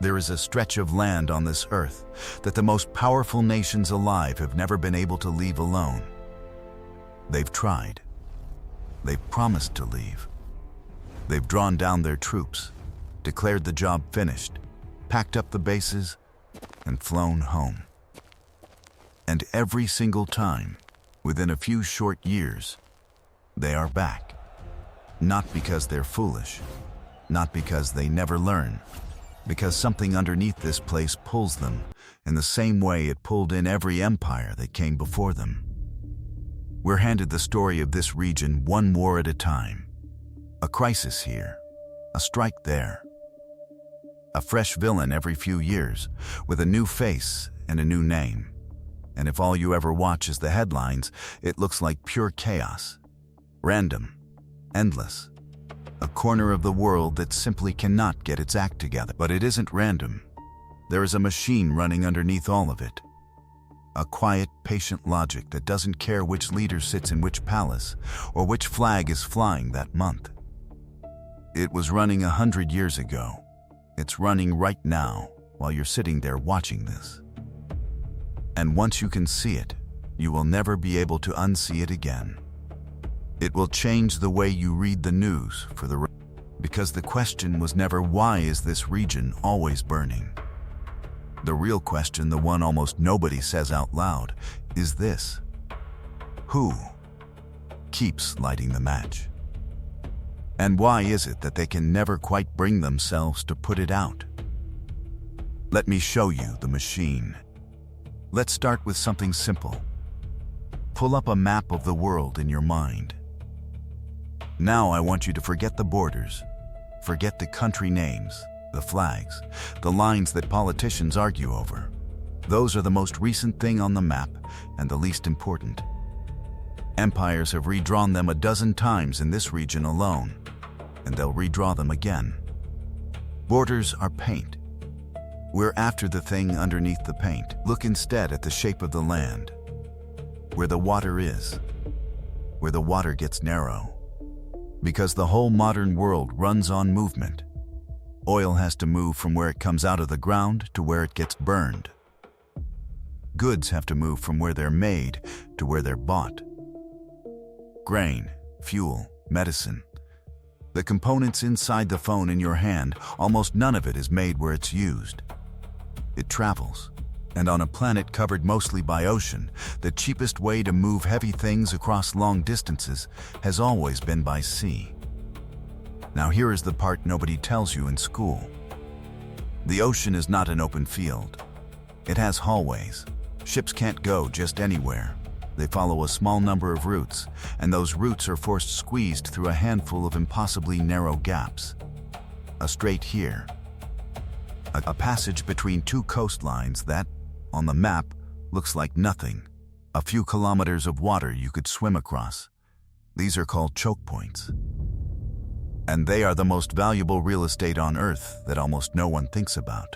There is a stretch of land on this earth that the most powerful nations alive have never been able to leave alone. They've tried. They've promised to leave. They've drawn down their troops, declared the job finished, packed up the bases, and flown home. And every single time, within a few short years, they are back. Not because they're foolish, not because they never learn, because something underneath this place pulls them in the same way it pulled in every empire that came before them. We're handed the story of this region one war at a time. A crisis here, a strike there. A fresh villain every few years, with a new face and a new name. And if all you ever watch is the headlines, it looks like pure chaos. Random, endless. A corner of the world that simply cannot get its act together. But it isn't random. There is a machine running underneath all of it. A quiet, patient logic that doesn't care which leader sits in which palace or which flag is flying that month. It was running 100 years ago. It's running right now while you're sitting there watching this. And once you can see it, you will never be able to unsee it again. It will change the way you read the news for the rest. Because the question was never, why is this region always burning? The real question, the one almost nobody says out loud, is this: who keeps lighting the match? And why is it that they can never quite bring themselves to put it out? Let me show you the machine. Let's start with something simple. Pull up a map of the world in your mind. Now I want you to forget the borders, forget the country names, the flags, the lines that politicians argue over. Those are the most recent thing on the map and the least important. Empires have redrawn them a dozen times in this region alone, and they'll redraw them again. Borders are paint. We're after the thing underneath the paint. Look instead at the shape of the land, where the water is, where the water gets narrow. Because the whole modern world runs on movement. Oil has to move from where it comes out of the ground to where it gets burned. Goods have to move from where they're made to where they're bought. Grain, fuel, medicine. The components inside the phone in your hand, almost none of it is made where it's used. It travels. And on a planet covered mostly by ocean, the cheapest way to move heavy things across long distances has always been by sea. Now here is the part nobody tells you in school. The ocean is not an open field. It has hallways. Ships can't go just anywhere. They follow a small number of routes, and those routes are forced squeezed through a handful of impossibly narrow gaps. A strait here. A passage between two coastlines that, on the map, looks like nothing. A few kilometers of water you could swim across. These are called choke points. And they are the most valuable real estate on Earth that almost no one thinks about.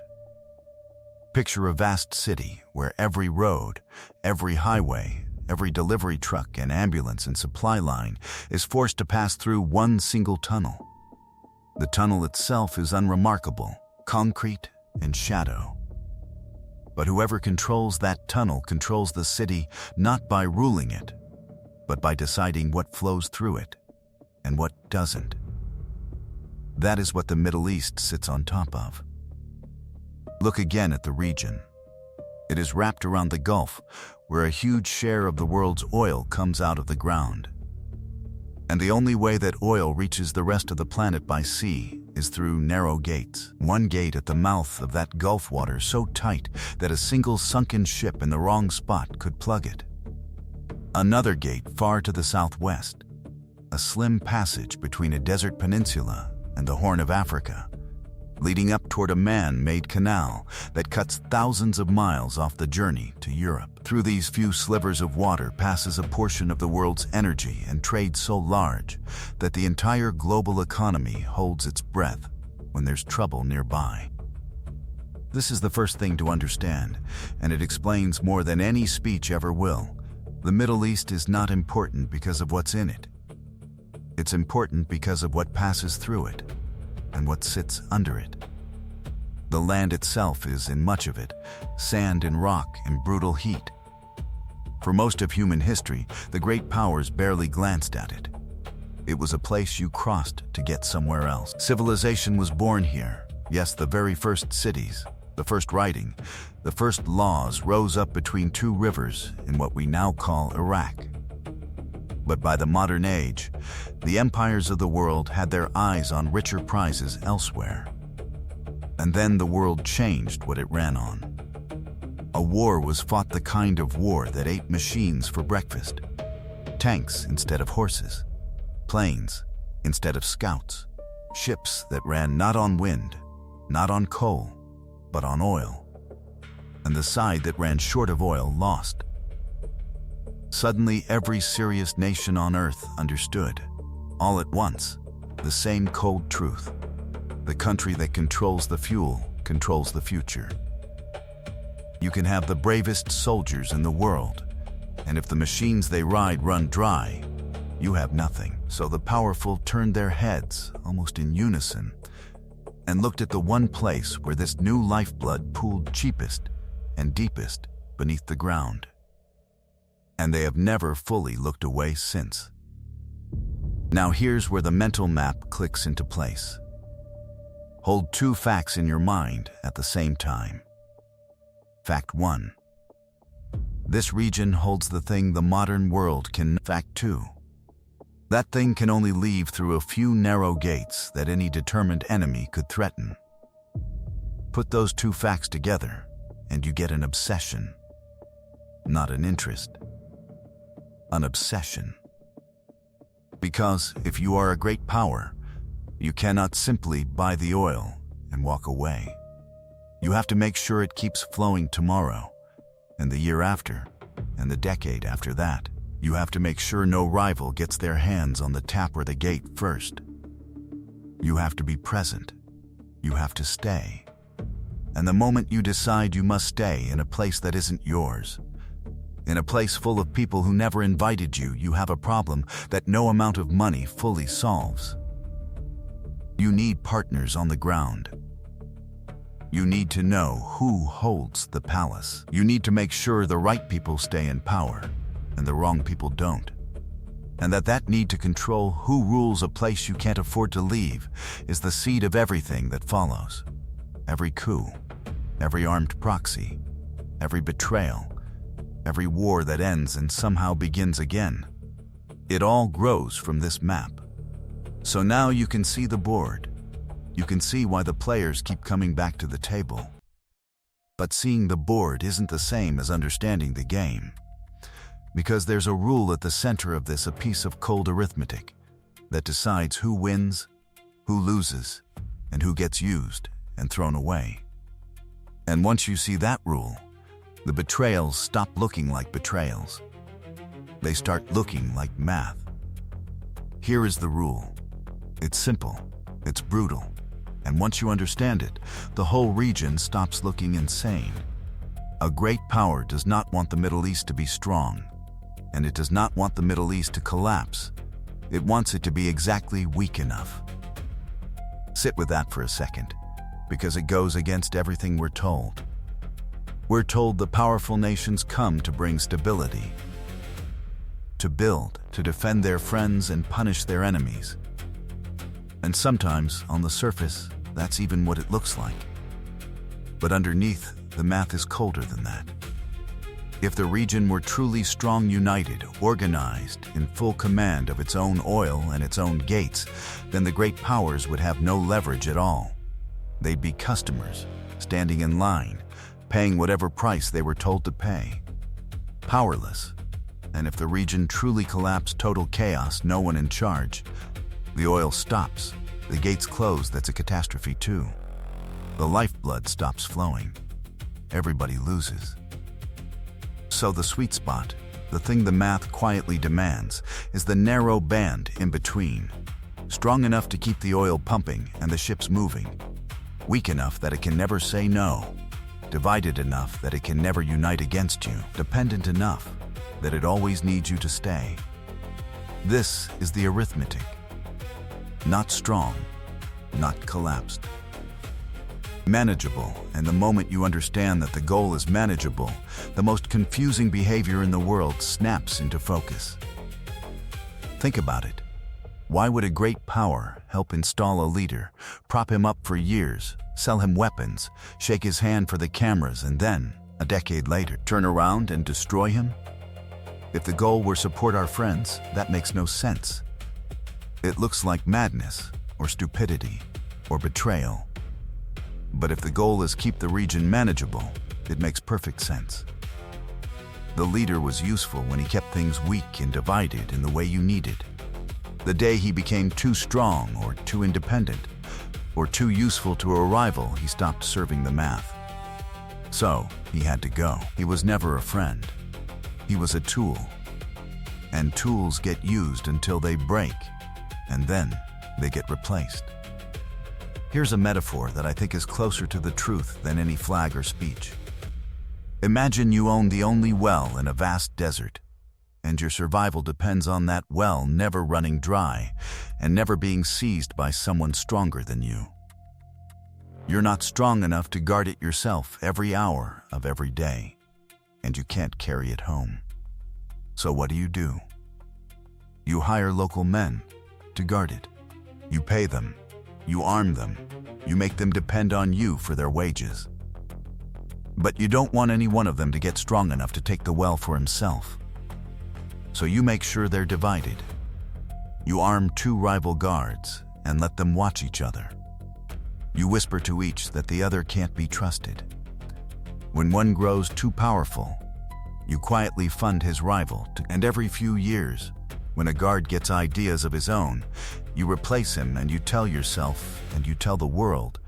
Picture a vast city where every road, every highway, every delivery truck and ambulance and supply line is forced to pass through one single tunnel. The tunnel itself is unremarkable, concrete and shadow. But whoever controls that tunnel controls the city not by ruling it, but by deciding what flows through it and what doesn't. That is what the Middle East sits on top of. Look again at the region. It is wrapped around the Gulf, where a huge share of the world's oil comes out of the ground. And the only way that oil reaches the rest of the planet by sea is through narrow gates. One gate at the mouth of that Gulf water so tight that a single sunken ship in the wrong spot could plug it. Another gate far to the southwest, a slim passage between a desert peninsula and the Horn of Africa, leading up toward a man-made canal that cuts thousands of miles off the journey to Europe. Through these few slivers of water passes a portion of the world's energy and trade so large that the entire global economy holds its breath when there's trouble nearby. This is the first thing to understand, and it explains more than any speech ever will. The Middle East is not important because of what's in it. It's important because of what passes through it and what sits under it. The land itself is, in much of it, sand and rock and brutal heat. For most of human history, the great powers barely glanced at it. It was a place you crossed to get somewhere else. Civilization was born here. Yes, the very first cities, the first writing, the first laws rose up between two rivers in what we now call Iraq. But by the modern age, the empires of the world had their eyes on richer prizes elsewhere. And then the world changed what it ran on. A war was fought, the kind of war that ate machines for breakfast. Tanks instead of horses. Planes instead of scouts. Ships that ran not on wind, not on coal, but on oil. And the side that ran short of oil lost. Suddenly, every serious nation on Earth understood, all at once, the same cold truth. The country that controls the fuel controls the future. You can have the bravest soldiers in the world, and if the machines they ride run dry, you have nothing. So the powerful turned their heads, almost in unison, and looked at the one place where this new lifeblood pooled cheapest and deepest beneath the ground. And they have never fully looked away since. Now here's where the mental map clicks into place. Hold two facts in your mind at the same time. Fact 1. This region holds the thing the modern world can. Fact 2. That thing can only leave through a few narrow gates that any determined enemy could threaten. Put those two facts together, and you get an obsession. Not an interest. An obsession. Because if you are a great power, you cannot simply buy the oil and walk away. You have to make sure it keeps flowing tomorrow, and the year after, and the decade after that. You have to make sure no rival gets their hands on the tap or the gate first. You have to be present. You have to stay. And the moment you decide you must stay in a place that isn't yours, in a place full of people who never invited you, you have a problem that no amount of money fully solves. You need partners on the ground. You need to know who holds the palace. You need to make sure the right people stay in power and the wrong people don't. And that need to control who rules a place you can't afford to leave is the seed of everything that follows. Every coup, every armed proxy, every betrayal, every war that ends and somehow begins again. It all grows from this map. So now you can see the board. You can see why the players keep coming back to the table. But seeing the board isn't the same as understanding the game. Because there's a rule at the center of this, a piece of cold arithmetic that decides who wins, who loses, and who gets used and thrown away. And once you see that rule, the betrayals stop looking like betrayals. They start looking like math. Here is the rule. It's simple, it's brutal, and once you understand it, the whole region stops looking insane. A great power does not want the Middle East to be strong, and it does not want the Middle East to collapse. It wants it to be exactly weak enough. Sit with that for a second, because it goes against everything we're told. We're told the powerful nations come to bring stability, to build, to defend their friends and punish their enemies. And sometimes, on the surface, that's even what it looks like. But underneath, the math is colder than that. If the region were truly strong, united, organized, in full command of its own oil and its own gates, then the great powers would have no leverage at all. They'd be customers, standing in line, paying whatever price they were told to pay. Powerless. And if the region truly collapsed, total chaos, no one in charge, the oil stops, the gates close, that's a catastrophe too. The lifeblood stops flowing. Everybody loses. So the sweet spot, the thing the math quietly demands, is the narrow band in between. Strong enough to keep the oil pumping and the ships moving. Weak enough that it can never say no. Divided enough that it can never unite against you. Dependent enough that it always needs you to stay. This is the arithmetic. Not strong, not collapsed. Manageable, and the moment you understand that the goal is manageable, the most confusing behavior in the world snaps into focus. Think about it. Why would a great power help install a leader, prop him up for years, sell him weapons, shake his hand for the cameras, and then, a decade later, turn around and destroy him? If the goal were support our friends, that makes no sense. It looks like madness, or stupidity, or betrayal. But if the goal is keep the region manageable, it makes perfect sense. The leader was useful when he kept things weak and divided in the way you needed. The day he became too strong or too independent or too useful to a rival, he stopped serving the math. So, he had to go. He was never a friend. He was a tool. And tools get used until they break, and then they get replaced. Here's a metaphor that I think is closer to the truth than any flag or speech. Imagine you own the only well in a vast desert, and your survival depends on that well never running dry and never being seized by someone stronger than you. You're not strong enough to guard it yourself every hour of every day, and you can't carry it home. So what do? You hire local men to guard it. You pay them, you arm them, you make them depend on you for their wages. But you don't want any one of them to get strong enough to take the well for himself. So you make sure they're divided. You arm 2 rival guards and let them watch each other. You whisper to each that the other can't be trusted. When one grows too powerful, you quietly fund his rival, and every few years, when a guard gets ideas of his own, you replace him, and you tell yourself and you tell the world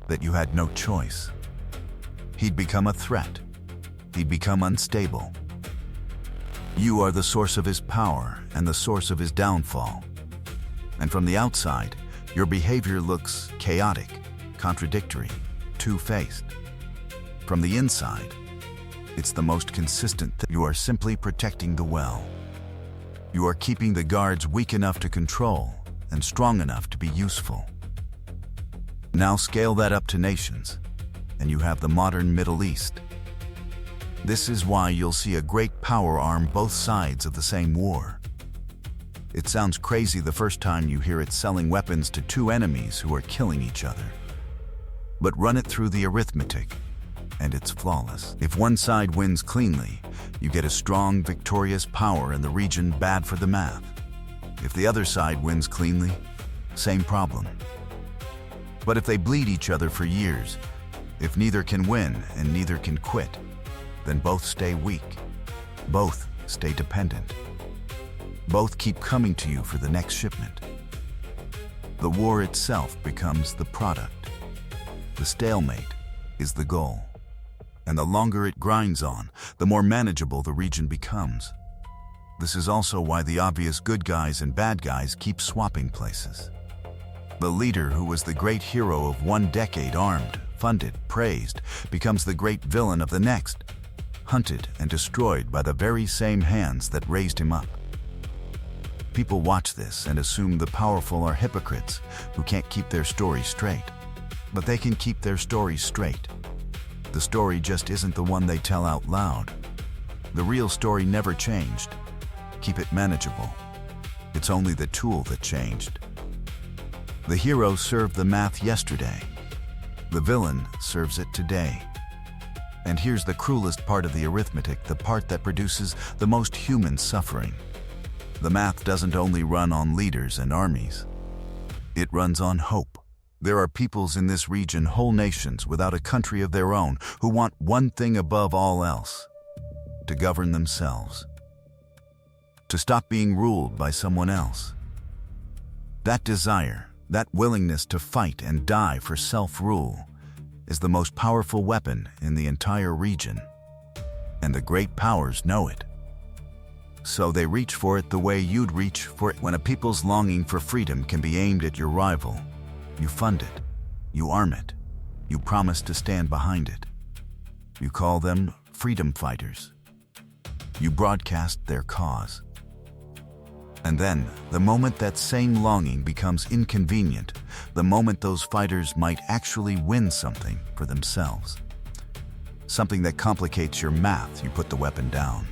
that you had no choice. He'd become a threat. He'd become unstable. You are the source of his power and the source of his downfall. And from the outside, your behavior looks chaotic, contradictory, two-faced. From the inside, it's the most consistent thing. You are simply protecting the well. You are keeping the guards weak enough to control and strong enough to be useful. Now scale that up to nations, and you have the modern Middle East. This is why you'll see a great power arm both sides of the same war. It sounds crazy the first time you hear it selling weapons to 2 enemies who are killing each other. But run it through the arithmetic, and it's flawless. If one side wins cleanly, you get a strong, victorious power in the region bad for the math. If the other side wins cleanly, same problem. But if they bleed each other for years, if neither can win and neither can quit, then both stay weak. Both stay dependent. Both keep coming to you for the next shipment. The war itself becomes the product. The stalemate is the goal. And the longer it grinds on, the more manageable the region becomes. This is also why the obvious good guys and bad guys keep swapping places. The leader who was the great hero of one decade, armed, funded, praised, becomes the great villain of the next, hunted and destroyed by the very same hands that raised him up. People watch this and assume the powerful are hypocrites who can't keep their story straight. But they can keep their story straight. The story just isn't the one they tell out loud. The real story never changed. Keep it manageable. It's only the tool that changed. The hero served the math yesterday. The villain serves it today. And here's the cruelest part of the arithmetic, the part that produces the most human suffering. The math doesn't only run on leaders and armies. It runs on hope. There are peoples in this region, whole nations without a country of their own, who want one thing above all else: to govern themselves. To stop being ruled by someone else. That desire, that willingness to fight and die for self-rule, is the most powerful weapon in the entire region. And the great powers know it. So they reach for it the way you'd reach for it. When a people's longing for freedom can be aimed at your rival, you fund it, you arm it, you promise to stand behind it. You call them freedom fighters. You broadcast their cause. And then, the moment that same longing becomes inconvenient, the moment those fighters might actually win something for themselves. Something that complicates your math, you put the weapon down.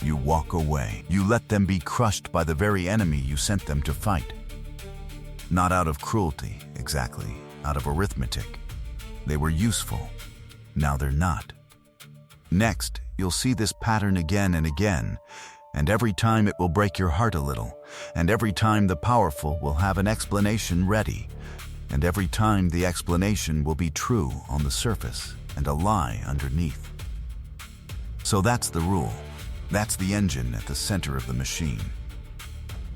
You walk away. You let them be crushed by the very enemy you sent them to fight. Not out of cruelty, exactly, out of arithmetic. They were useful. Now they're not. Next, you'll see this pattern again and again, and every time it will break your heart a little, and every time the powerful will have an explanation ready, and every time the explanation will be true on the surface and a lie underneath. So that's the rule. That's the engine at the center of the machine.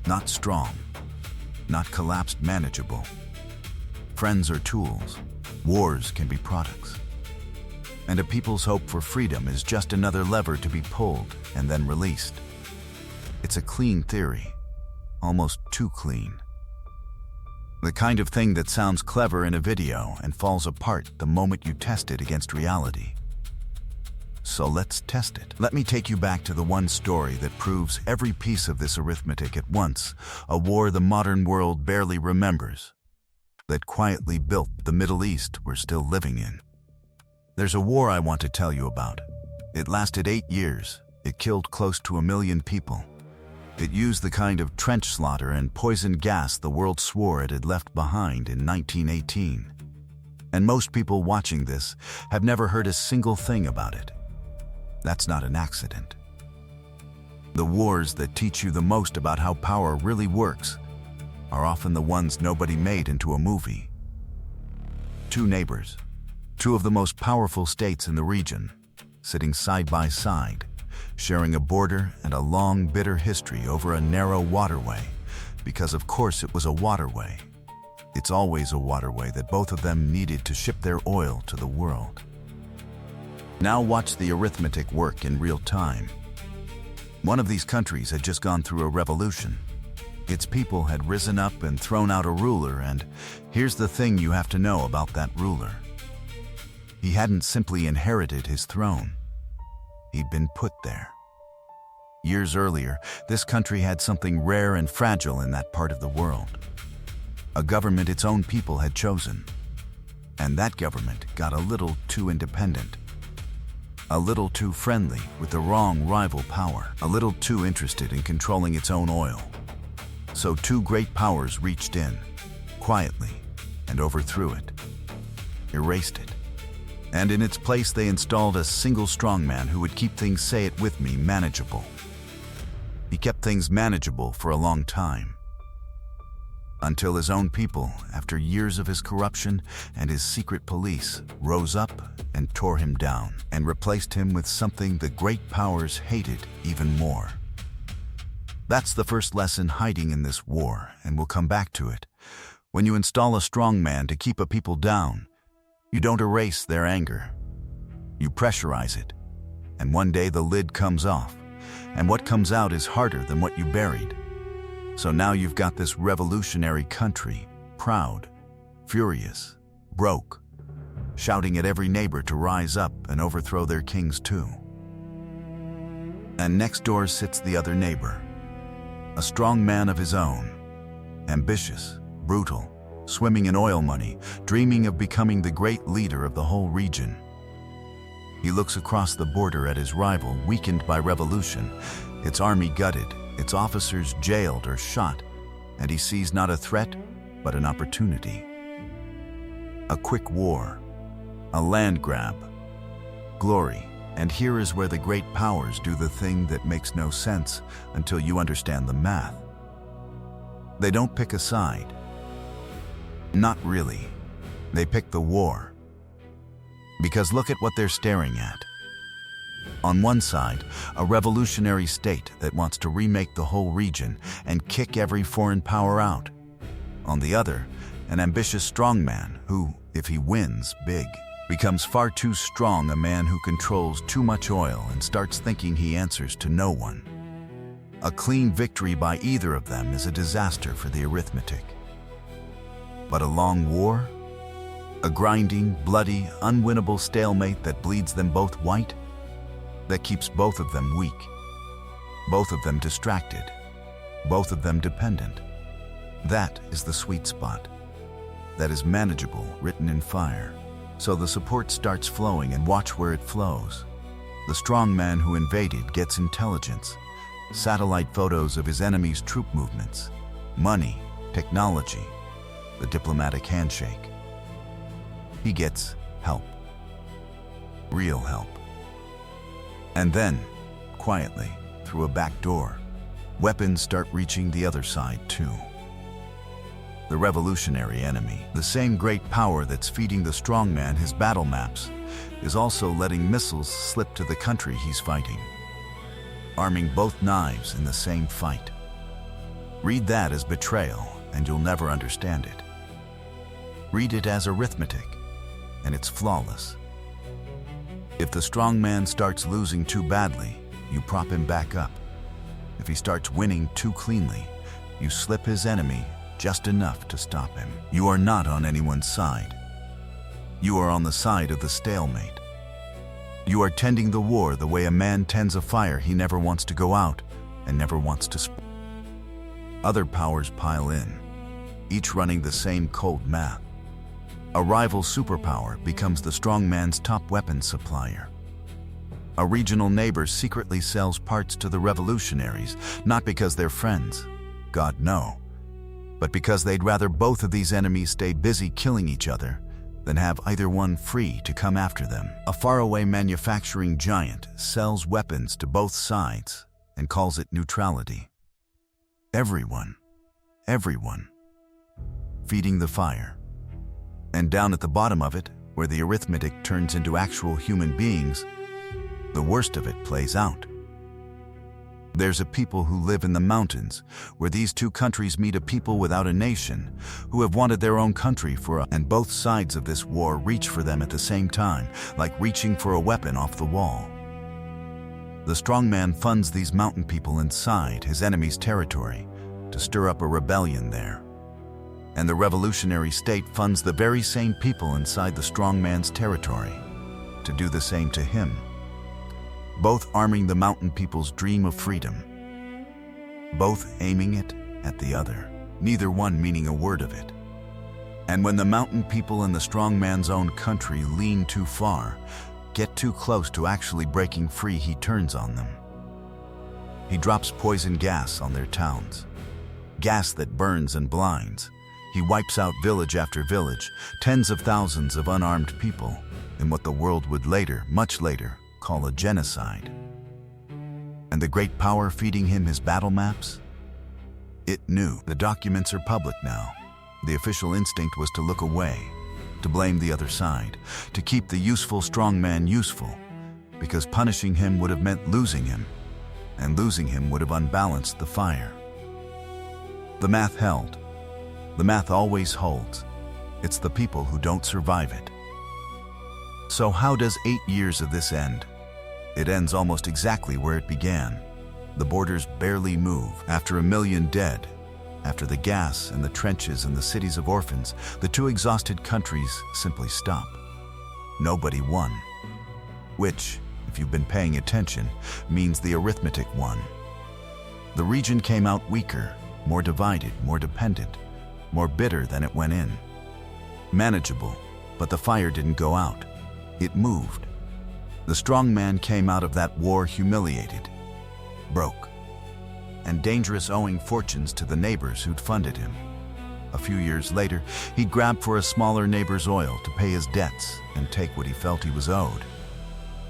Not strong, not collapsed manageable. Friends are tools. Wars can be products. And a people's hope for freedom is just another lever to be pulled and then released. It's a clean theory, almost too clean. The kind of thing that sounds clever in a video and falls apart the moment you test it against reality. So let's test it. Let me take you back to the one story that proves every piece of this arithmetic at once, a war the modern world barely remembers, that quietly built the Middle East we're still living in. There's a war I want to tell you about. It lasted 8 years. It killed close to 1 million people. It used the kind of trench slaughter and poison gas the world swore it had left behind in 1918. And most people watching this have never heard a single thing about it. That's not an accident. The wars that teach you the most about how power really works are often the ones nobody made into a movie. Two neighbors, two of the most powerful states in the region, sitting side by side, sharing a border and a long, bitter history over a narrow waterway, because of course it was a waterway. It's always a waterway that both of them needed to ship their oil to the world. Now watch the arithmetic work in real time. One of these countries had just gone through a revolution. Its people had risen up and thrown out a ruler, and here's the thing you have to know about that ruler. He hadn't simply inherited his throne. He'd been put there. Years earlier, this country had something rare and fragile in that part of the world. A government its own people had chosen. And that government got a little too independent. A little too friendly with the wrong rival power. A little too interested in controlling its own oil. So two great powers reached in, quietly, and overthrew it. Erased it. And in its place they installed a single strongman who would keep things, say it with me, manageable. He kept things manageable for a long time. Until his own people, after years of his corruption and his secret police, rose up and tore him down and replaced him with something the great powers hated even more. That's the first lesson hiding in this war, and we'll come back to it. When you install a strongman to keep a people down, you don't erase their anger. You pressurize it, and one day the lid comes off, and what comes out is harder than what you buried. So now you've got this revolutionary country, proud, furious, broke, shouting at every neighbor to rise up and overthrow their kings too. And next door sits the other neighbor, a strong man of his own, ambitious, brutal, swimming in oil money, dreaming of becoming the great leader of the whole region. He looks across the border at his rival, weakened by revolution, its army gutted, its officers jailed or shot, and he sees not a threat, but an opportunity. A quick war, a land grab, glory, and here is where the great powers do the thing that makes no sense until you understand the math. They don't pick a side. Not really. They pick the war. Because look at what they're staring at. On one side, a revolutionary state that wants to remake the whole region and kick every foreign power out. On the other, an ambitious strongman who, if he wins big, becomes far too strong, a man who controls too much oil and starts thinking he answers to no one. A clean victory by either of them is a disaster for the arithmetic. But a long war? A grinding, bloody, unwinnable stalemate that bleeds them both white? That keeps both of them weak, both of them distracted, both of them dependent. That is the sweet spot. That is manageable, written in fire. So the support starts flowing, and watch where it flows. The strong man who invaded gets intelligence, satellite photos of his enemy's troop movements, money, technology, the diplomatic handshake. He gets help. Real help. And then, quietly, through a back door, weapons start reaching the other side too. The revolutionary enemy, the same great power that's feeding the strongman his battle maps, is also letting missiles slip to the country he's fighting, arming both knives in the same fight. Read that as betrayal, and you'll never understand it. Read it as arithmetic, and it's flawless. If the strongman starts losing too badly, you prop him back up. If he starts winning too cleanly, you slip his enemy just enough to stop him. You are not on anyone's side. You are on the side of the stalemate. You are tending the war the way a man tends a fire he never wants to go out and never wants to spread. Other powers pile in, each running the same cold math. A rival superpower becomes the strongman's top weapons supplier. A regional neighbor secretly sells parts to the revolutionaries, not because they're friends, God no, but because they'd rather both of these enemies stay busy killing each other than have either one free to come after them. A faraway manufacturing giant sells weapons to both sides and calls it neutrality. Everyone, feeding the fire. And down at the bottom of it, where the arithmetic turns into actual human beings, the worst of it plays out. There's a people who live in the mountains, where these two countries meet, a people without a nation, who have wanted their own country and both sides of this war reach for them at the same time, like reaching for a weapon off the wall. The strongman funds these mountain people inside his enemy's territory to stir up a rebellion there. And the revolutionary state funds the very same people inside the strongman's territory to do the same to him, both arming the mountain people's dream of freedom, both aiming it at the other, neither one meaning a word of it. And when the mountain people in the strongman's own country lean too far, get too close to actually breaking free, he turns on them. He drops poison gas on their towns, gas that burns and blinds. He wipes out village after village, tens of thousands of unarmed people, in what the world would later, much later, call a genocide. And the great power feeding him his battle maps? It knew. The documents are public now. The official instinct was to look away, to blame the other side, to keep the useful strongman useful, because punishing him would have meant losing him, and losing him would have unbalanced the fire. The math held. The math always holds. It's the people who don't survive it. So how does 8 years of this end? It ends almost exactly where it began. The borders barely move. After 1 million dead, after the gas and the trenches and the cities of orphans, the two exhausted countries simply stop. Nobody won. Which, if you've been paying attention, means the arithmetic won. The region came out weaker, more divided, more dependent, more bitter than it went in. Manageable, but the fire didn't go out. It moved. The strong man came out of that war humiliated, broke, and dangerous, owing fortunes to the neighbors who'd funded him. A few years later, he'd grab for a smaller neighbor's oil to pay his debts and take what he felt he was owed.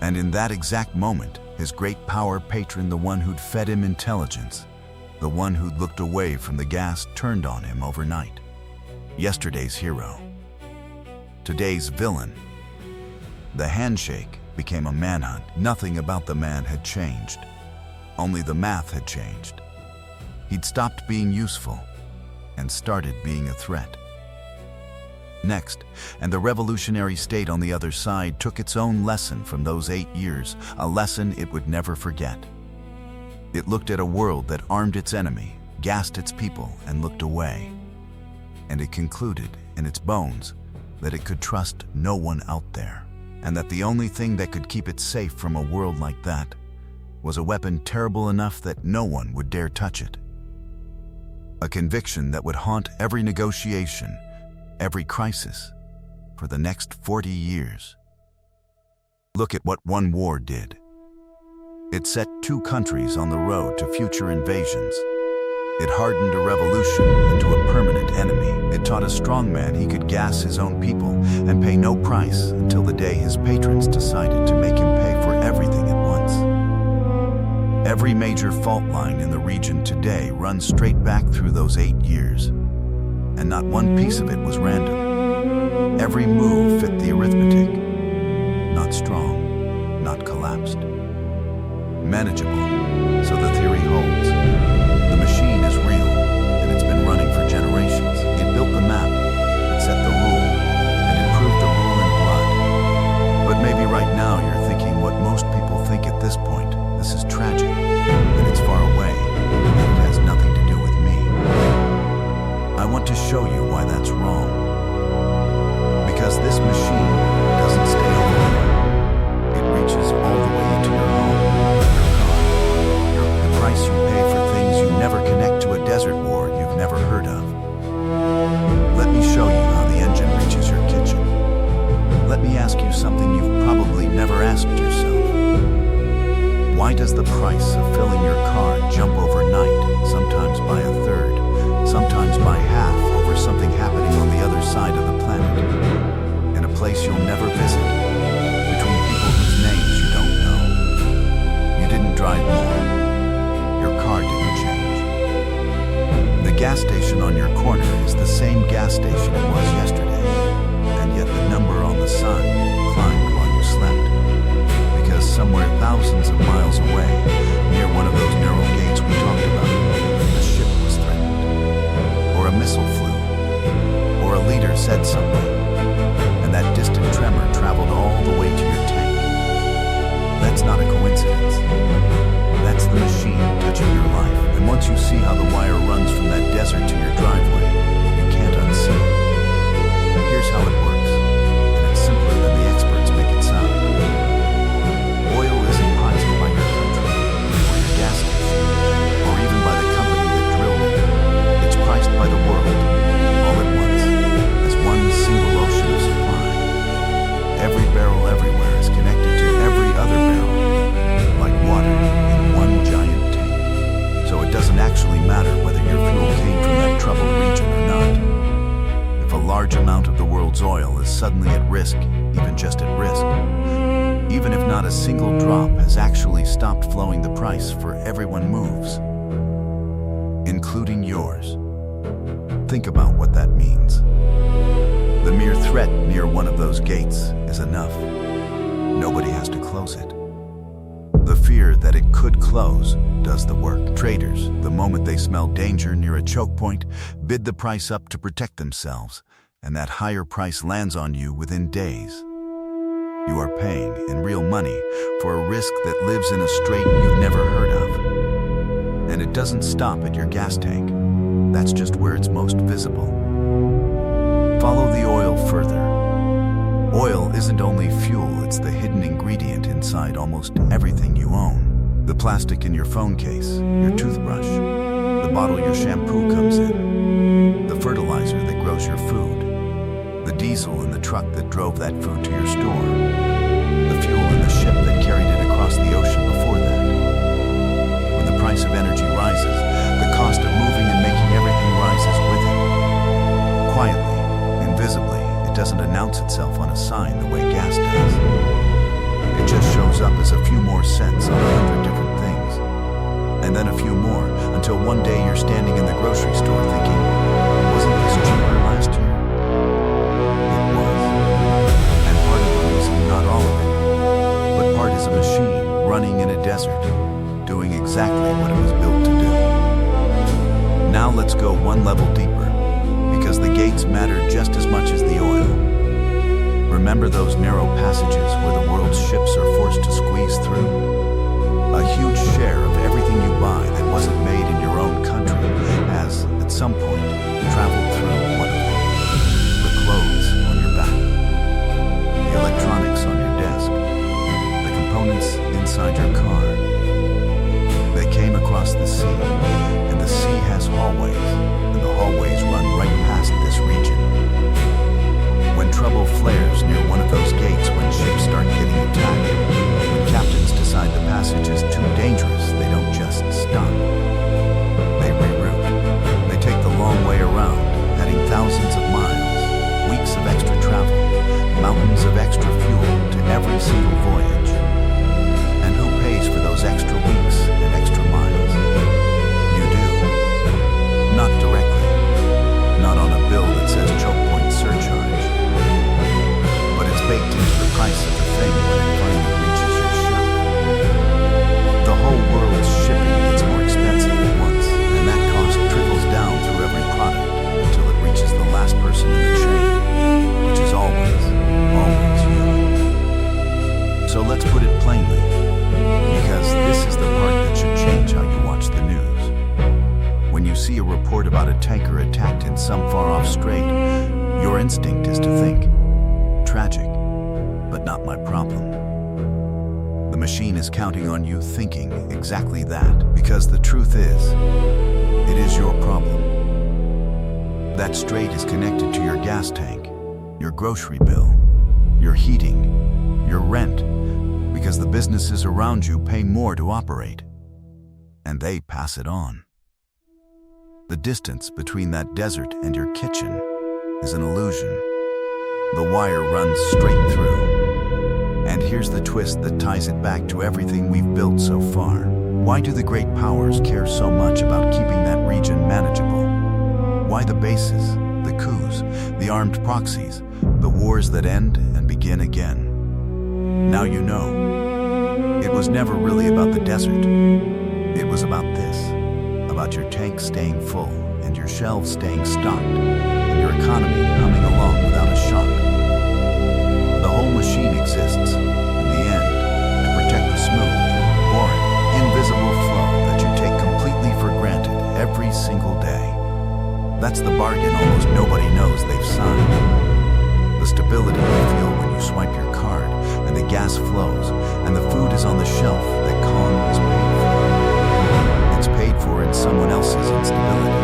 And in that exact moment, his great power patron, the one who'd fed him intelligence, the one who'd looked away from the gas, turned on him overnight. Yesterday's hero, today's villain. The handshake became a manhunt. Nothing about the man had changed. Only the math had changed. He'd stopped being useful and started being a threat. Next, and the revolutionary state on the other side took its own lesson from those 8 years, a lesson it would never forget. It looked at a world that armed its enemy, gassed its people, and looked away. And it concluded, in its bones, that it could trust no one out there, and that the only thing that could keep it safe from a world like that was a weapon terrible enough that no one would dare touch it. A conviction that would haunt every negotiation, every crisis, for the next 40 years. Look at what one war did. It set two countries on the road to future invasions. It hardened a revolution into a permanent enemy. It taught a strong man he could gas his own people and pay no price until the day his patrons decided to make him pay for everything at once. Every major fault line in the region today runs straight back through those 8 years, and not one piece of it was random. Every move fit the arithmetic. Not strong, not collapsed. Manageable, so the theory holds. The machine is real, and it's been running for generations. It built the map, it set the rule, and it proved the rule in blood. But maybe right now you're thinking what most people think at this point. This is tragic, and it's far away, and it has nothing to do with me. I want to show you why that's wrong. Because this machine doesn't stay over there. It reaches all the way into your home, your car, the price you pay for things you never connect to a desert war you've never heard of. Let me show you how the engine reaches your kitchen. Let me ask you something you've probably never asked yourself. Why does the price of filling your car jump overnight, sometimes by a third, sometimes by half, over something happening on the other side of the planet, in a place you'll never visit, between people whose names you don't know? You didn't drive more. Your car didn't change. The gas station on your corner is the same gas station it was yesterday, and yet the number on the sign climbed while you slept. Because somewhere thousands of miles away, near one of those narrow gates we talked about, a ship was threatened, or a missile flew, or a leader said something, and that distant tremor traveled all the way to your tank. That's not a coincidence. That's the machine touching your life, and once you see how the wire runs from that desert to your driveway, you can't unsee it. Here's how it works, and it's simpler than the experts make it sound. Oil isn't priced by your country, or your gas station, or even by the company that drilled it. It's priced by the world, all at once, as one single ocean of supply. Every barrel everywhere is connected to every other barrel, like water in one giant tank. So it doesn't actually matter whether your fuel came from that troubled region or not. If a large amount of the world's oil is suddenly at risk, even just at risk, even if not a single drop has actually stopped flowing, the price for everyone moves, including yours. Think about what that means. The mere threat near one of those gates is enough. Nobody has to close it. The fear that it could close does the work. Traders, the moment they smell danger near a choke point, bid the price up to protect themselves, and that higher price lands on you within days. You are paying, in real money, for a risk that lives in a strait you've never heard of. And it doesn't stop at your gas tank. That's just where it's most visible. Follow the oil further. Oil isn't only fuel, it's the hidden ingredient inside almost everything you own. The plastic in your phone case, your toothbrush, the bottle your shampoo comes in, the fertilizer that grows your food, the diesel in the truck that drove that food to your store, the fuel in the ship that carried it across the ocean before that. When the price of energy rises, the cost of moving and making everything rises with it. Quietly, invisibly, it doesn't announce itself on a sign the way gas does. It just shows up as a few more cents on 100 different things, and then a few more, until one day you're standing in the grocery store thinking, wasn't this cheaper last year? It was. And part of the reason, not all of it, but part is a machine running in a desert, doing exactly what it was built to do. Now let's go one level deeper, because the gates matter just as much as the oil. Remember those narrow passages where the world's ships are forced to squeeze through? A huge share of everything you buy that wasn't made in your own country has, at some point, traveled through one of them. The clothes on your back, the electronics on your desk, the components inside your car. They came across the sea, and the sea has hallways, So let's put it plainly, because this is the part that should change how you watch the news. When you see a report about a tanker attacked in some far-off strait, your instinct is to think, tragic, but not my problem. The machine is counting on you thinking exactly that, because the truth is, it is your problem. That strait is connected to your gas tank, your grocery bill, your heating, your rent, because the businesses around you pay more to operate, and they pass it on. The distance between that desert and your kitchen is an illusion. The wire runs straight through. And here's the twist that ties it back to everything we've built so far. Why do the great powers care so much about keeping that region manageable? Why the bases, the coups, the armed proxies, the wars that end and begin again? Now you know. It was never really about the desert. It was about this. About your tank staying full, and your shelves staying stocked, and your economy humming along without a shock. The whole machine exists, in the end, to protect the smooth, boring, invisible flow that you take completely for granted every single day. That's the bargain almost nobody knows they've signed. The stability you feel when you swipe your card, and the gas flows, and the food is on the shelf that calm is paid for. It's paid for in someone else's instability.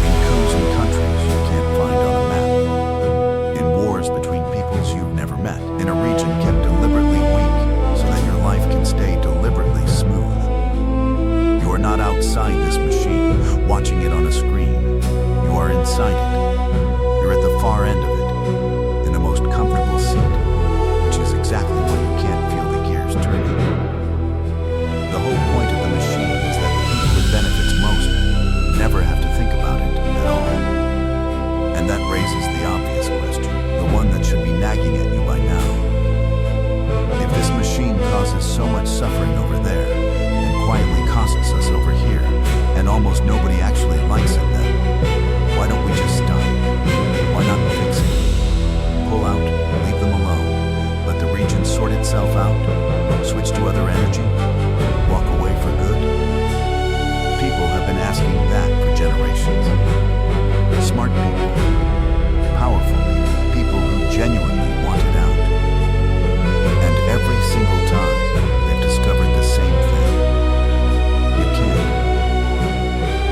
In coups and countries you can't find on a map. In wars between peoples you've never met. In a region kept deliberately weak so that your life can stay deliberately smooth. You are not outside this machine, watching it on a screen. You are inside it. You're at the far end of it, in the most comfortable seat, which is exactly why you can't feel the gears turning. The whole point of the machine is that the people it benefits most never have to think about it at all. And that raises the obvious question, the one that should be nagging at you by now. If this machine causes so much suffering over there, and quietly costs us over here, and almost nobody actually likes it, then why don't we just stop? Why not fix it? Pull out, leave them alone, let the region sort itself out, switch to other energy, walk away for good? People have been asking that for generations. Smart people, powerful people, people who genuinely want it out. And every single time, they've discovered the same thing. You can't.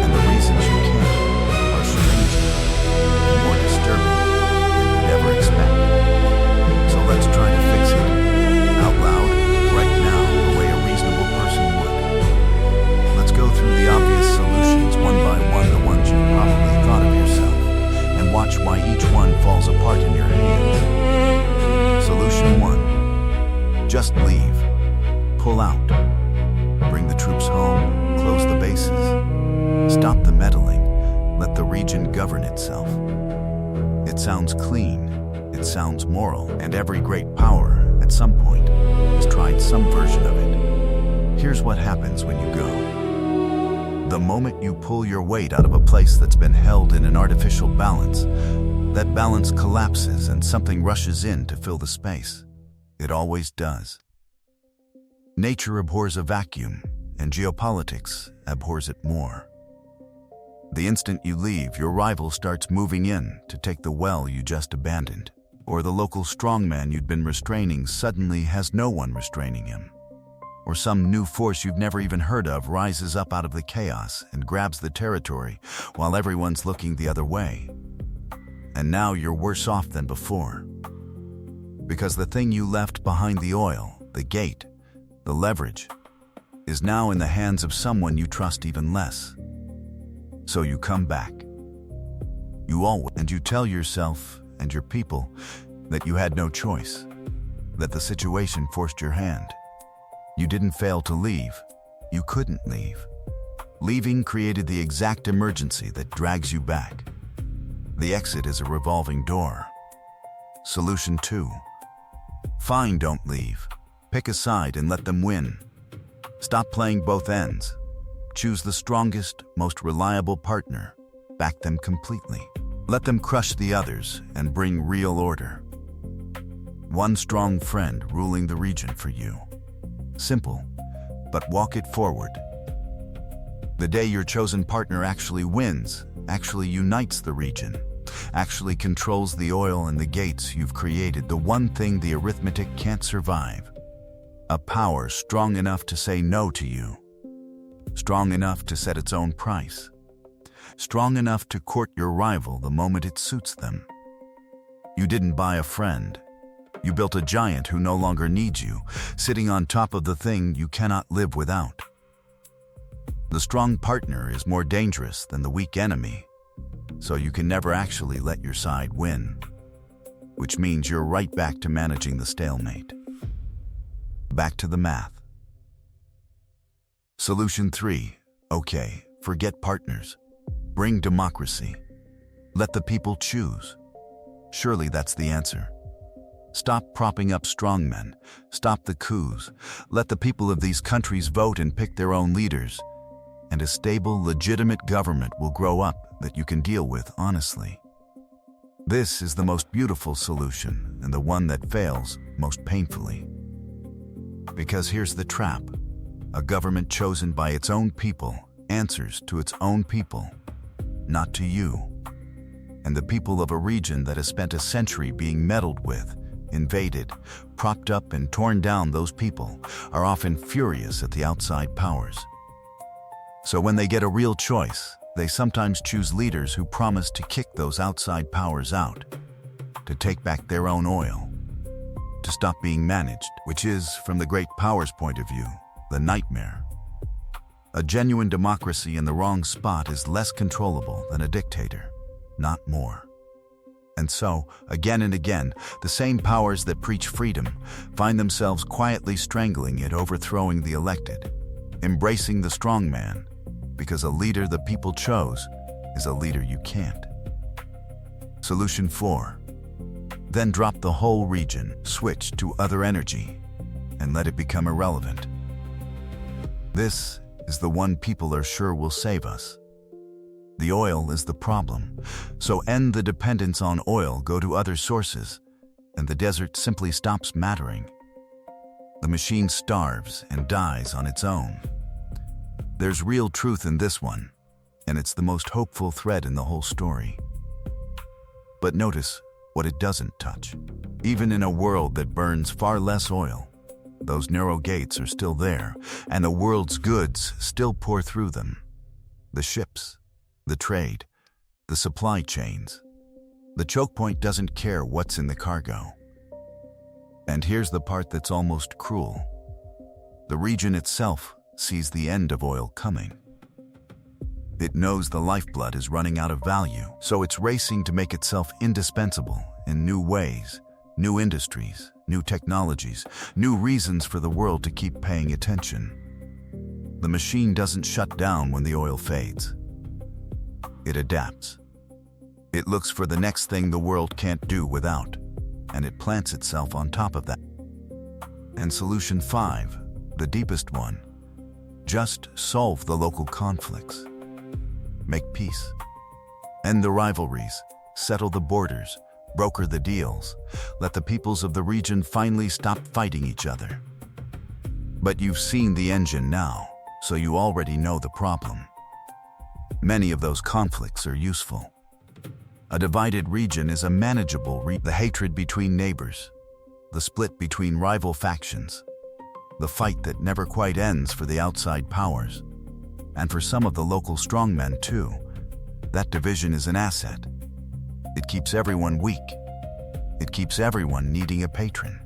And the reasons you can't are stranger and more disturbing than you'd ever expect. So let's try to fix it, out loud, right now, the way a reasonable person would. Let's go through the obvious solutions one by one, the ones you've probably thought of yourself, and watch why each one falls apart in your hands. Solution 1. Just leave. Pull out. Bring the troops home. Close the bases. Stop the meddling. Let the region govern itself. It sounds clean. It sounds moral. And every great power, at some point, has tried some version of it. Here's what happens when you go. The moment you pull your weight out of a place that's been held in an artificial balance, that balance collapses and something rushes in to fill the space. It always does. Nature abhors a vacuum, and geopolitics abhors it more. The instant you leave, your rival starts moving in to take the well you just abandoned. Or the local strongman you'd been restraining suddenly has no one restraining him. Or some new force you've never even heard of rises up out of the chaos and grabs the territory while everyone's looking the other way. And now you're worse off than before. Because the thing you left behind, the oil, the gate, the leverage, is now in the hands of someone you trust even less. So you come back. And you tell yourself and your people that you had no choice, that the situation forced your hand. You didn't fail to leave. You couldn't leave. Leaving created the exact emergency that drags you back. The exit is a revolving door. Solution 2. Fine, don't leave. Pick a side and let them win. Stop playing both ends. Choose the strongest, most reliable partner. Back them completely. Let them crush the others and bring real order. One strong friend ruling the region for you. Simple, but walk it forward. The day your chosen partner actually wins, actually unites the region, actually controls the oil and the gates you've created, the one thing the arithmetic can't survive. A power strong enough to say no to you. Strong enough to set its own price. Strong enough to court your rival the moment it suits them. You didn't buy a friend. You built a giant who no longer needs you, sitting on top of the thing you cannot live without. The strong partner is more dangerous than the weak enemy, so you can never actually let your side win, which means you're right back to managing the stalemate. Back to the math. Solution 3. Okay, forget partners. Bring democracy. Let the people choose. Surely that's the answer. Stop propping up strongmen. Stop the coups. Let the people of these countries vote and pick their own leaders. And a stable, legitimate government will grow up that you can deal with honestly. This is the most beautiful solution and the one that fails most painfully. Because here's the trap. A government chosen by its own people answers to its own people, not to you. And the people of a region that has spent a century being meddled with, invaded, propped up and torn down, those people are often furious at the outside powers. So when they get a real choice, they sometimes choose leaders who promise to kick those outside powers out, to take back their own oil, to stop being managed, which is, from the great powers' point of view, the nightmare. A genuine democracy in the wrong spot is less controllable than a dictator, not more. And so, again and again, the same powers that preach freedom find themselves quietly strangling it, overthrowing the elected, embracing the strong man, because a leader the people chose is a leader you can't. Solution 4. Then drop the whole region, switch to other energy, and let it become irrelevant. This is the one people are sure will save us. The oil is the problem, so end the dependence on oil, go to other sources, and the desert simply stops mattering. The machine starves and dies on its own. There's real truth in this one, and it's the most hopeful thread in the whole story. But notice what it doesn't touch. Even in a world that burns far less oil, those narrow gates are still there, and the world's goods still pour through them. The ships, the trade, the supply chains. The choke point doesn't care what's in the cargo. And here's the part that's almost cruel. The region itself sees the end of oil coming. It knows the lifeblood is running out of value, so it's racing to make itself indispensable in new ways, new industries, new technologies, new reasons for the world to keep paying attention. The machine doesn't shut down when the oil fades. It adapts. It looks for the next thing the world can't do without, and it plants itself on top of that. And solution 5, the deepest one, just solve the local conflicts. Make peace. End the rivalries, settle the borders, broker the deals. Let the peoples of the region finally stop fighting each other. But you've seen the engine now, so you already know the problem. Many of those conflicts are useful. A divided region is a manageable the hatred between neighbors, the split between rival factions, the fight that never quite ends for the outside powers. And for some of the local strongmen too, that division is an asset. It keeps everyone weak. It keeps everyone needing a patron.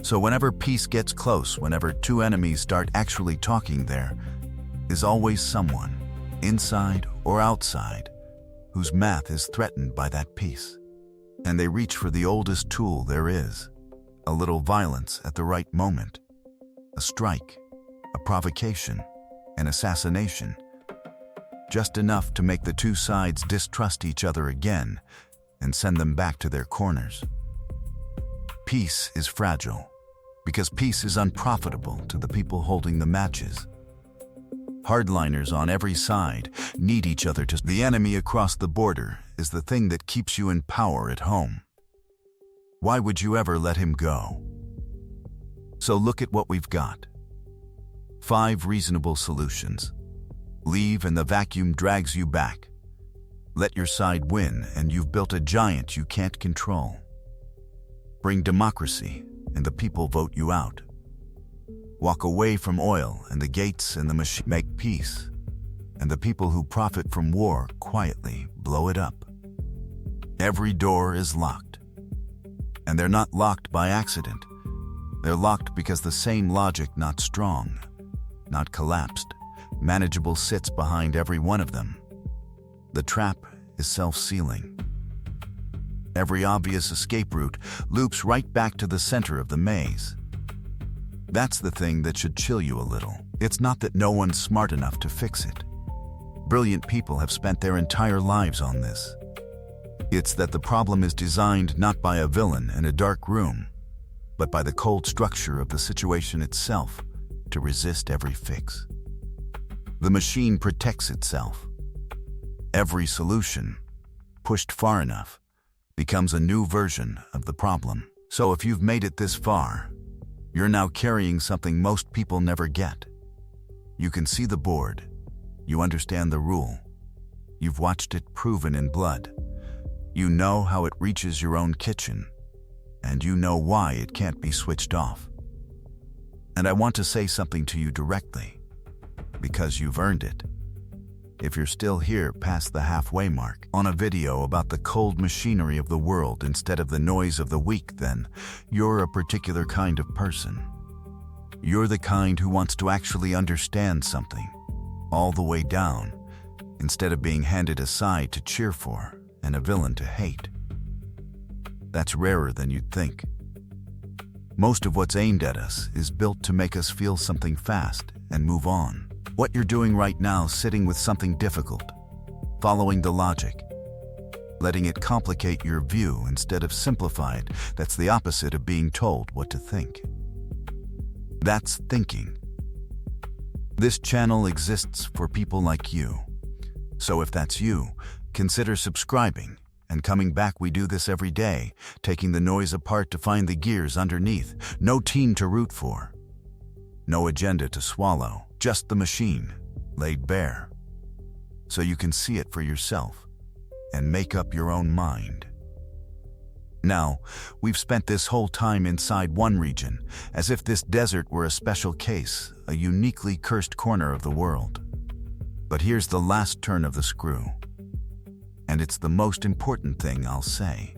So whenever peace gets close, whenever two enemies start actually talking, there is always someone, inside or outside, whose math is threatened by that peace. And they reach for the oldest tool there is, a little violence at the right moment, a strike, a provocation, an assassination, just enough to make the two sides distrust each other again and send them back to their corners. Peace is fragile, because peace is unprofitable to the people holding the matches. Hardliners on every side need each other to. The enemy across the border is the thing that keeps you in power at home. Why would you ever let him go? So look at what we've got. 5 reasonable solutions. Leave and the vacuum drags you back. Let your side win and you've built a giant you can't control. Bring democracy and the people vote you out. Walk away from oil and the gates and the machine. Make peace, and the people who profit from war quietly blow it up. Every door is locked. And they're not locked by accident. They're locked because the same logic, not strong, not collapsed, manageable, sits behind every one of them. The trap is self-sealing. Every obvious escape route loops right back to the center of the maze. That's the thing that should chill you a little. It's not that no one's smart enough to fix it. Brilliant people have spent their entire lives on this. It's that the problem is designed not by a villain in a dark room, but by the cold structure of the situation itself to resist every fix. The machine protects itself. Every solution, pushed far enough, becomes a new version of the problem. So if you've made it this far, you're now carrying something most people never get. You can see the board. You understand the rule. You've watched it proven in blood. You know how it reaches your own kitchen, and you know why it can't be switched off. And I want to say something to you directly, because you've earned it. If you're still here past the halfway mark on a video about the cold machinery of the world instead of the noise of the weak, then you're a particular kind of person. You're the kind who wants to actually understand something, all the way down, instead of being handed a side to cheer for and a villain to hate. That's rarer than you'd think. Most of what's aimed at us is built to make us feel something fast and move on. What you're doing right now, sitting with something difficult, following the logic, letting it complicate your view instead of simplify it, that's the opposite of being told what to think. That's thinking. This channel exists for people like you. So if that's you, consider subscribing and coming back. We do this every day, taking the noise apart to find the gears underneath. No team to root for. No agenda to swallow. Just the machine, laid bare. So you can see it for yourself and make up your own mind. Now, we've spent this whole time inside one region, as if this desert were a special case, a uniquely cursed corner of the world. But here's the last turn of the screw. And it's the most important thing I'll say.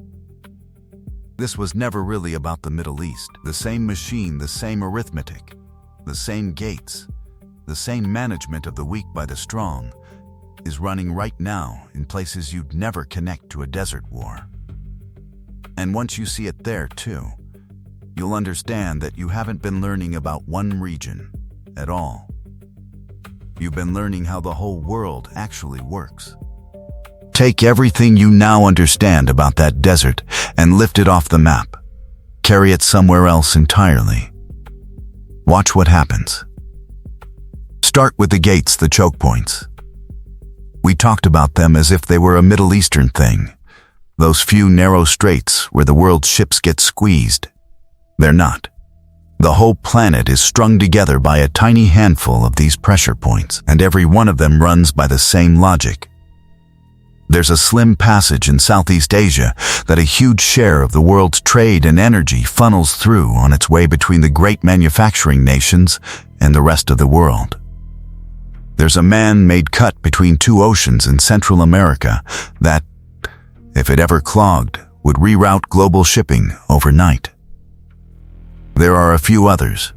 This was never really about the Middle East. The same machine, the same arithmetic, the same gates, the same management of the weak by the strong is running right now in places you'd never connect to a desert war. And once you see it there too, you'll understand that you haven't been learning about one region at all. You've been learning how the whole world actually works. Take everything you now understand about that desert and lift it off the map. Carry it somewhere else entirely. Watch what happens. Start with the gates, the choke points. We talked about them as if they were a Middle Eastern thing. Those few narrow straits where the world's ships get squeezed. They're not. The whole planet is strung together by a tiny handful of these pressure points, and every one of them runs by the same logic. There's a slim passage in Southeast Asia that a huge share of the world's trade and energy funnels through on its way between the great manufacturing nations and the rest of the world. There's a man-made cut between 2 oceans in Central America that, if it ever clogged, would reroute global shipping overnight. There are a few others,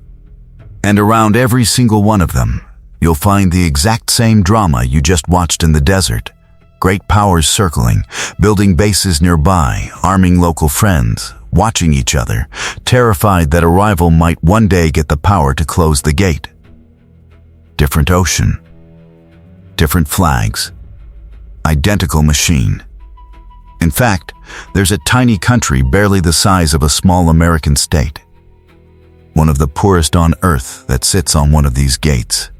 and around every single one of them, you'll find the exact same drama you just watched in the desert. Great powers circling, building bases nearby, arming local friends, watching each other, terrified that a rival might one day get the power to close the gate. Different ocean. Different flags. Identical machine. In fact, there's a tiny country barely the size of a small American state. One of the poorest on Earth that sits on one of these gates.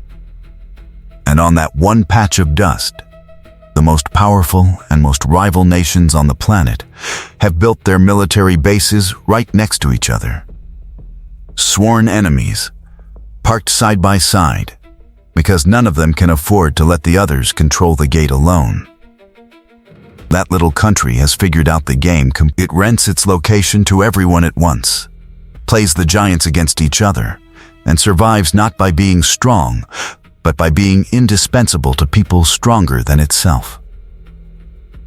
And on that one patch of dust, the the most powerful and most rival nations on the planet, have built their military bases right next to each other. Sworn enemies, parked side by side, because none of them can afford to let the others control the gate alone. That little country has figured out the game. It rents its location to everyone at once, plays the giants against each other, and survives not by being strong, but by being indispensable to people stronger than itself.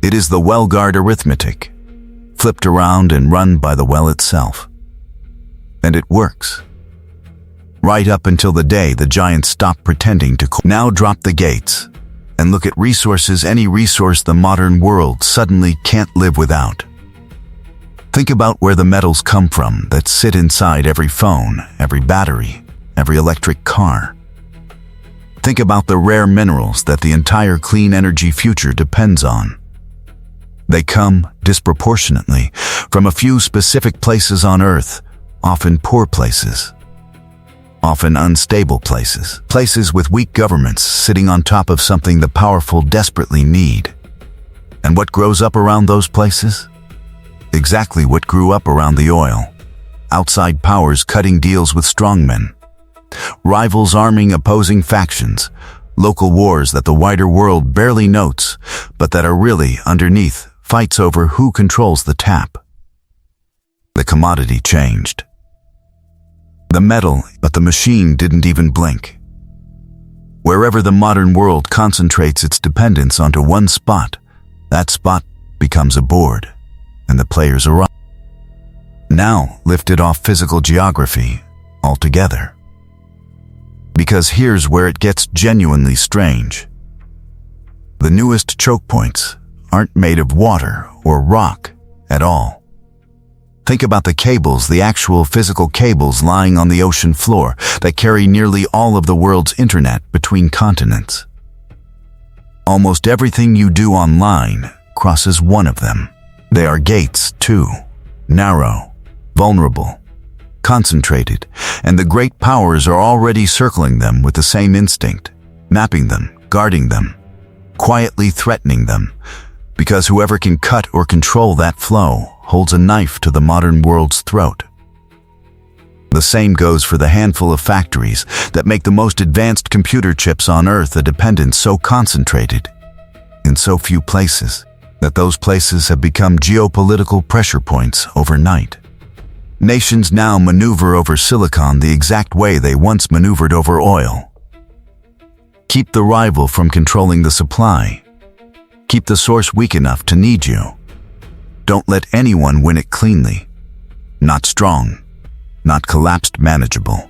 It is the well-guard arithmetic, flipped around and run by the well itself. And it works. Right up until the day the giants stop pretending to now drop the gates and look at resources, any resource the modern world suddenly can't live without. Think about where the metals come from that sit inside every phone, every battery, every electric car. Think about the rare minerals that the entire clean energy future depends on. They come disproportionately from a few specific places on Earth, often poor places, often unstable places, places with weak governments sitting on top of something the powerful desperately need. And what grows up around those places? Exactly what grew up around the oil. Outside powers cutting deals with strongmen, rivals arming opposing factions, local wars that the wider world barely notes, but that are really, underneath, fights over who controls the tap. The commodity changed. The metal, but the machine didn't even blink. Wherever the modern world concentrates its dependence onto one spot, that spot becomes a board, and the players arrive. Now lifted off physical geography altogether. Because here's where it gets genuinely strange. The newest choke points aren't made of water or rock at all. Think about the cables, the actual physical cables lying on the ocean floor that carry nearly all of the world's internet between continents. Almost everything you do online crosses one of them. They are gates, too, narrow, vulnerable, concentrated, and the great powers are already circling them with the same instinct, mapping them, guarding them, quietly threatening them, because whoever can cut or control that flow holds a knife to the modern world's throat. The same goes for the handful of factories that make the most advanced computer chips on Earth, a dependence so concentrated in so few places that those places have become geopolitical pressure points overnight. Nations now maneuver over silicon the exact way they once maneuvered over oil. Keep the rival from controlling the supply. Keep the source weak enough to need you. Don't let anyone win it cleanly. Not strong, not collapsed, manageable.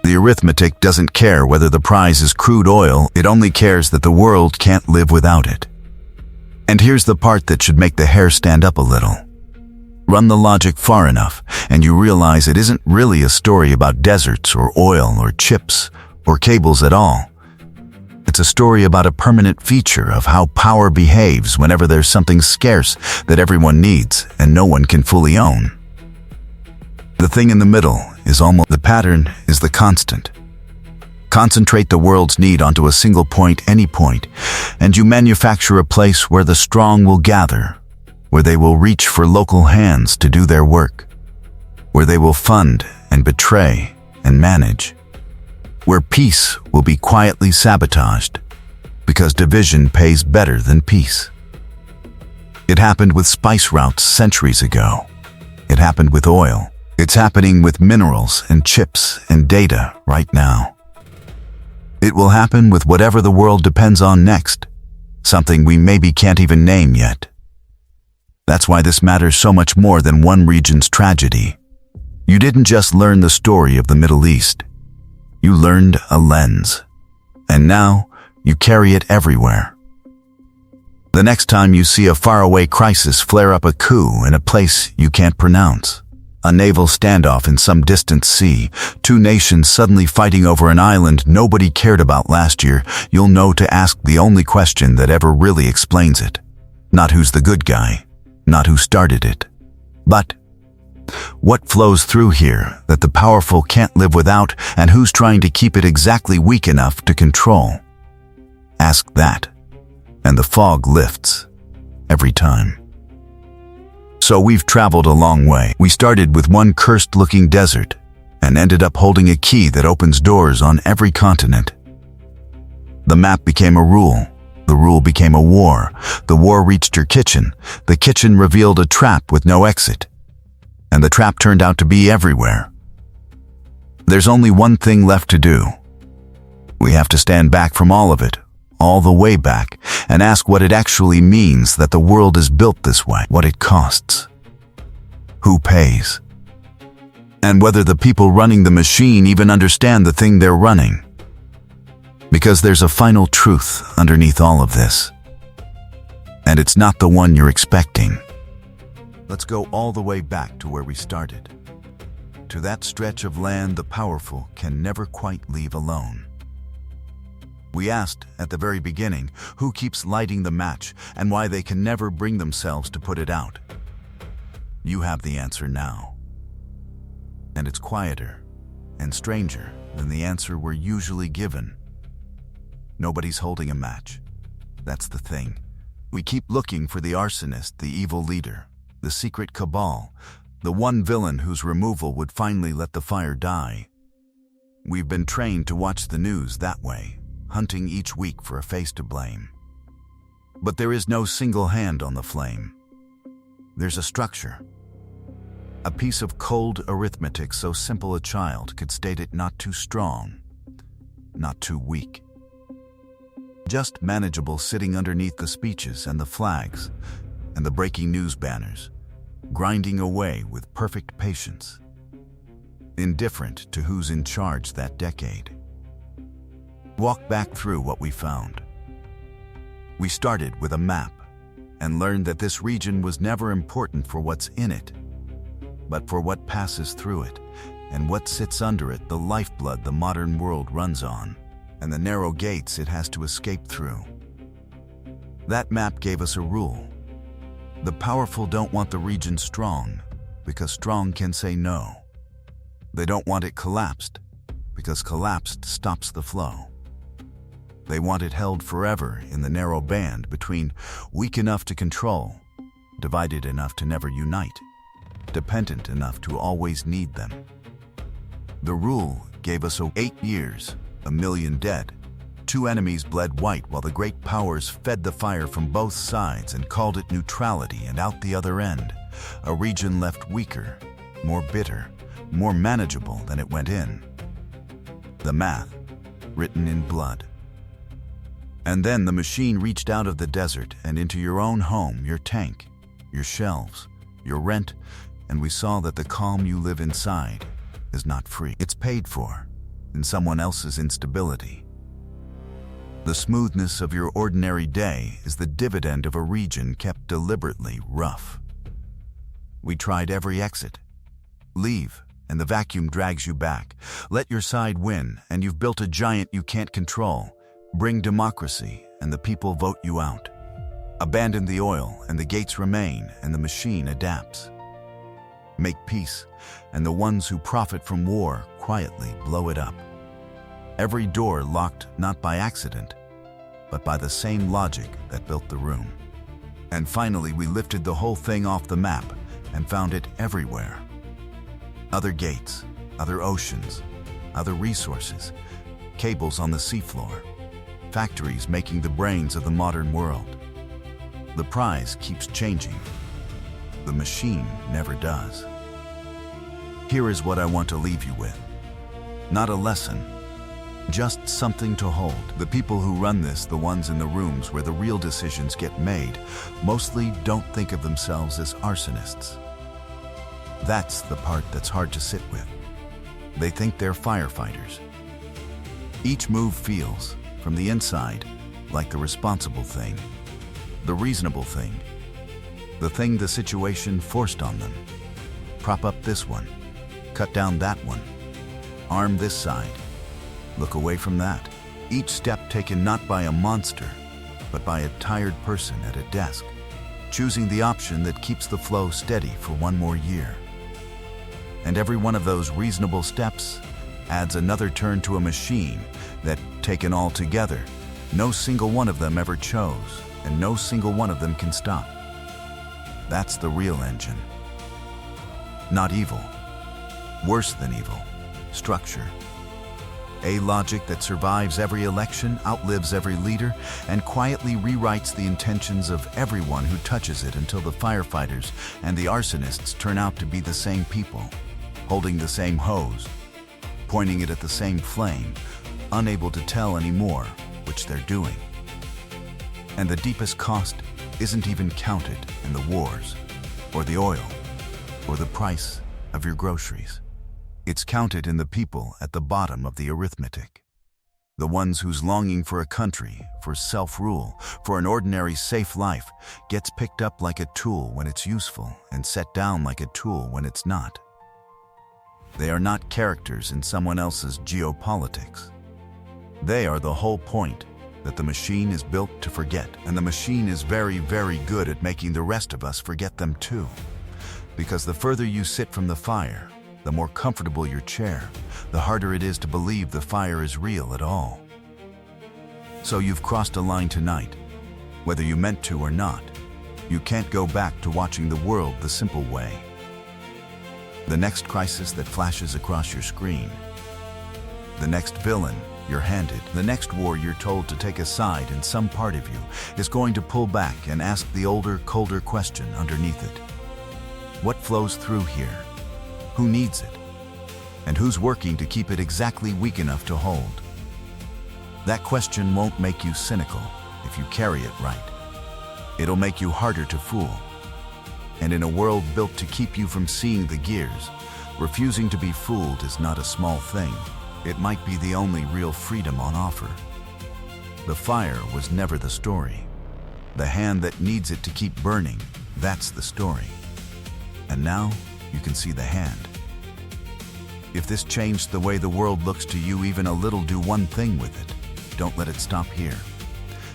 The arithmetic doesn't care whether the prize is crude oil, it only cares that the world can't live without it. And here's the part that should make the hair stand up a little. Run the logic far enough, and you realize it isn't really a story about deserts or oil or chips or cables at all. It's a story about a permanent feature of how power behaves whenever there's something scarce that everyone needs and no one can fully own. The thing in the middle is almost the pattern, is the constant. Concentrate the world's need onto a single point, any point, and you manufacture a place where the strong will gather, where they will reach for local hands to do their work, where they will fund and betray and manage, where peace will be quietly sabotaged because division pays better than peace. It happened with spice routes centuries ago. It happened with oil. It's happening with minerals and chips and data right now. It will happen with whatever the world depends on next, something we maybe can't even name yet. That's why this matters so much more than one region's tragedy. You didn't just learn the story of the Middle East. You learned a lens, and now you carry it everywhere. The next time you see a faraway crisis flare up, a coup in a place you can't pronounce, a naval standoff in some distant sea, two nations suddenly fighting over an island nobody cared about last year, you'll know to ask the only question that ever really explains it. Not who's the good guy, not who started it, but what flows through here that the powerful can't live without, and who's trying to keep it exactly weak enough to control? Ask that, and the fog lifts every time. So we've traveled a long way. We started with one cursed-looking desert and ended up holding a key that opens doors on every continent. The map became a rule. The rule became a war. The war reached your kitchen. The kitchen revealed a trap with no exit. And the trap turned out to be everywhere. There's only one thing left to do. We have to stand back from all of it, all the way back, and ask what it actually means that the world is built this way, what it costs, who pays, and whether the people running the machine even understand the thing they're running. Because there's a final truth underneath all of this, and it's not the one you're expecting. Let's go all the way back to where we started, to that stretch of land the powerful can never quite leave alone. We asked at the very beginning who keeps lighting the match and why they can never bring themselves to put it out. You have the answer now. And it's quieter and stranger than the answer we're usually given. Nobody's holding a match. That's the thing. We keep looking for the arsonist, the evil leader, the secret cabal, the one villain whose removal would finally let the fire die. We've been trained to watch the news that way, hunting each week for a face to blame. But there is no single hand on the flame. There's a structure. A piece of cold arithmetic so simple a child could state it not too strong, not too weak. Just manageable sitting underneath the speeches and the flags and the breaking news banners, grinding away with perfect patience, indifferent to who's in charge that decade. Walk back through what we found. We started with a map and learned that this region was never important for what's in it, but for what passes through it and what sits under it, the lifeblood the modern world runs on, and the narrow gates it has to escape through. That map gave us a rule. The powerful don't want the region strong, because strong can say no. They don't want it collapsed, because collapsed stops the flow. They want it held forever in the narrow band between weak enough to control, divided enough to never unite, dependent enough to always need them. The rule gave us 8 years, 1 million dead. 2 enemies bled white while the great powers fed the fire from both sides and called it neutrality, and out the other end, a region left weaker, more bitter, more manageable than it went in. The math, written in blood. And then the machine reached out of the desert and into your own home, your tank, your shelves, your rent, and we saw that the calm you live inside is not free. It's paid for in someone else's instability. The smoothness of your ordinary day is the dividend of a region kept deliberately rough. We tried every exit. Leave, and the vacuum drags you back. Let your side win, and you've built a giant you can't control. Bring democracy, and the people vote you out. Abandon the oil, and the gates remain, and the machine adapts. Make peace, and the ones who profit from war quietly blow it up. Every door locked not by accident, but by the same logic that built the room. And finally, we lifted the whole thing off the map and found it everywhere. Other gates, other oceans, other resources, cables on the seafloor, factories making the brains of the modern world. The prize keeps changing. The machine never does. Here is what I want to leave you with. Not a lesson, just something to hold. The people who run this, the ones in the rooms where the real decisions get made, mostly don't think of themselves as arsonists. That's the part that's hard to sit with. They think they're firefighters. Each move feels, from the inside, like the responsible thing, the reasonable thing, the thing the situation forced on them. Prop up this one, cut down that one, arm this side, look away from that. Each step taken not by a monster, but by a tired person at a desk, choosing the option that keeps the flow steady for one more year. And every one of those reasonable steps adds another turn to a machine that, taken all together, no single one of them ever chose. and no single one of them can stop. That's the real engine. Not evil. Worse than evil. Structure. A logic that survives every election, outlives every leader, and quietly rewrites the intentions of everyone who touches it until the firefighters and the arsonists turn out to be the same people, holding the same hose, pointing it at the same flame, unable to tell anymore which they're doing. And the deepest cost isn't even counted in the wars, or the oil, or the price of your groceries. It's counted in the people at the bottom of the arithmetic. The ones whose longing for a country, for self-rule, for an ordinary safe life gets picked up like a tool when it's useful and set down like a tool when it's not. They are not characters in someone else's geopolitics. They are the whole point that the machine is built to forget, and the machine is very, very good at making the rest of us forget them too. Because the further you sit from the fire, the more comfortable your chair, the harder it is to believe the fire is real at all. So you've crossed a line tonight, whether you meant to or not. You can't go back to watching the world the simple way. The next crisis that flashes across your screen, the next villain you're handed, the next war you're told to take a side in some part of you is going to pull back and ask the older, colder question underneath it. What flows through here? Who needs it? And who's working to keep it exactly weak enough to hold? That question won't make you cynical if you carry it right. It'll make you harder to fool. And in a world built to keep you from seeing the gears, refusing to be fooled is not a small thing. It might be the only real freedom on offer. The fire was never the story. The hand that needs it to keep burning, that's the story. And now you can see the hand. If this changed the way the world looks to you even a little, do one thing with it. Don't let it stop here.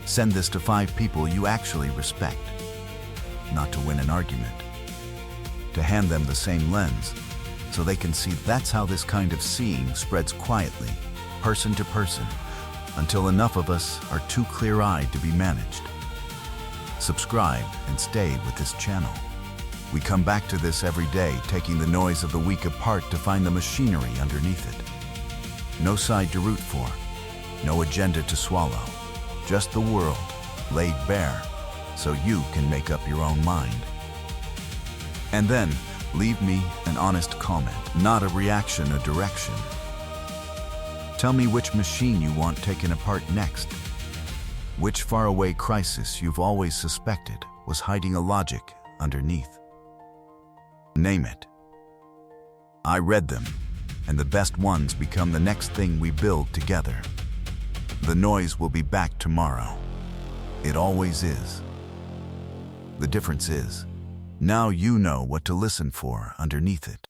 Send this to 5 people you actually respect. Not to win an argument. To hand them the same lens, so they can see that's how this kind of seeing spreads quietly, person to person, until enough of us are too clear-eyed to be managed. Subscribe and stay with this channel. We come back to this every day, taking the noise of the week apart to find the machinery underneath it. No side to root for, no agenda to swallow, just the world laid bare so you can make up your own mind. And then leave me an honest comment, not a reaction, a direction. Tell me which machine you want taken apart next. Which faraway crisis you've always suspected was hiding a logic underneath. Name it. I read them, and the best ones become the next thing we build together. The noise will be back tomorrow. It always is. The difference is, now you know what to listen for underneath it.